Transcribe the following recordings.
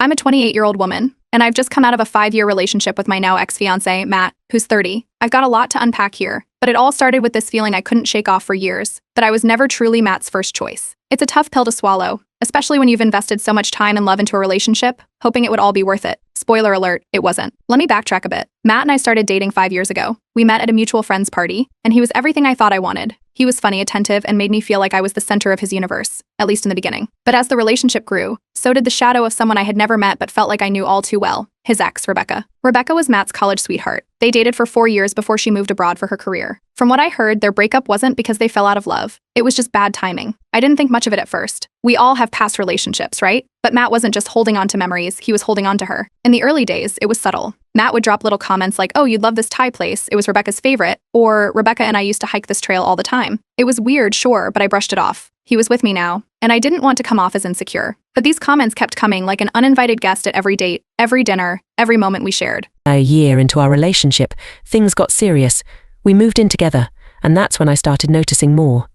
I'm a 28-year-old woman, and I've just come out of a 5-year relationship with my now ex-fiancé, Matt, who's 30. I've got a lot to unpack here, but it all started with this feeling I couldn't shake off for years, that I was never truly Matt's first choice. It's a tough pill to swallow, especially when you've invested so much time and love into a relationship, hoping it would all be worth it. Spoiler alert, it wasn't. Let me backtrack a bit. Matt and I started dating 5 years ago. We met at a mutual friend's party, and he was everything I thought I wanted. He was funny, attentive, and made me feel like I was the center of his universe, at least in the beginning. But as the relationship grew, so did the shadow of someone I had never met but felt like I knew all too well, his ex, Rebecca. Rebecca was Matt's college sweetheart. They dated for 4 years before she moved abroad for her career. From what I heard, their breakup wasn't because they fell out of love. It was just bad timing. I didn't think much of it at first. We all have past relationships, right? But Matt wasn't just holding on to memories, he was holding on to her. In the early days, it was subtle. Matt would drop little comments like, "Oh, you'd love this Thai place, it was Rebecca's favorite," or "Rebecca and I used to hike this trail all the time." It was weird, sure, but I brushed it off. He was with me now, and I didn't want to come off as insecure. But these comments kept coming like an uninvited guest at every date, every dinner, every moment we shared. A year into our relationship, things got serious. We moved in together, and that's when I started noticing more.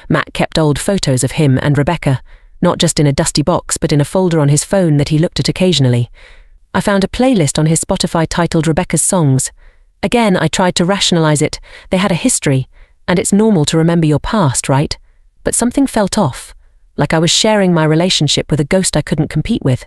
Matt kept old photos of him and Rebecca, not just in a dusty box but in a folder on his phone that he looked at occasionally. I found a playlist on his Spotify titled Rebecca's Songs. Again, I tried to rationalize it. They had a history, and it's normal to remember your past, right? But something felt off, like I was sharing my relationship with a ghost I couldn't compete with.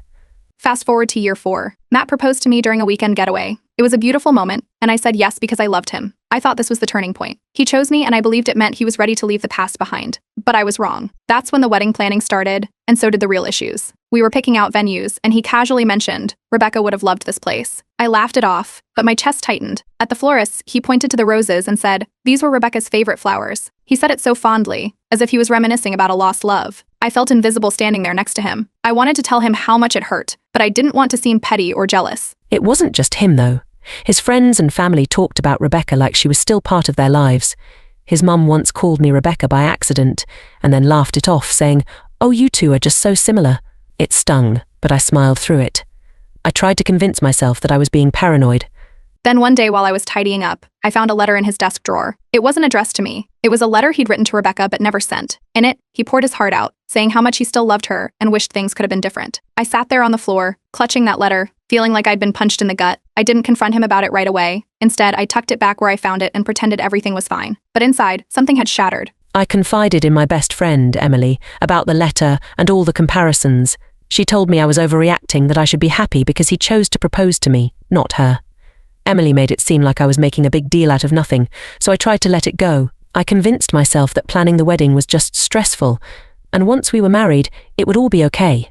Fast forward to year 4. Matt proposed to me during a weekend getaway. It was a beautiful moment, and I said yes because I loved him. I thought this was the turning point. He chose me, and I believed it meant he was ready to leave the past behind. But I was wrong. That's when the wedding planning started, and so did the real issues. We were picking out venues, and he casually mentioned, "Rebecca would have loved this place." I laughed it off, but my chest tightened. At the florist, he pointed to the roses and said, "These were Rebecca's favorite flowers." He said it so fondly, as if he was reminiscing about a lost love. I felt invisible standing there next to him. I wanted to tell him how much it hurt, but I didn't want to seem petty or jealous. It wasn't just him, though. His friends and family talked about Rebecca like she was still part of their lives. His mum once called me Rebecca by accident, and then laughed it off, saying, "Oh, you two are just so similar." It stung, but I smiled through it. I tried to convince myself that I was being paranoid. Then one day while I was tidying up, I found a letter in his desk drawer. It wasn't addressed to me. It was a letter he'd written to Rebecca but never sent. In it, he poured his heart out, saying how much he still loved her and wished things could have been different. I sat there on the floor, clutching that letter, feeling like I'd been punched in the gut. I didn't confront him about it right away. Instead, I tucked it back where I found it and pretended everything was fine. But inside, something had shattered. I confided in my best friend, Emily, about the letter and all the comparisons. She told me I was overreacting, that I should be happy because he chose to propose to me, not her. Emily made it seem like I was making a big deal out of nothing, so I tried to let it go. I convinced myself that planning the wedding was just stressful, and once we were married, it would all be okay.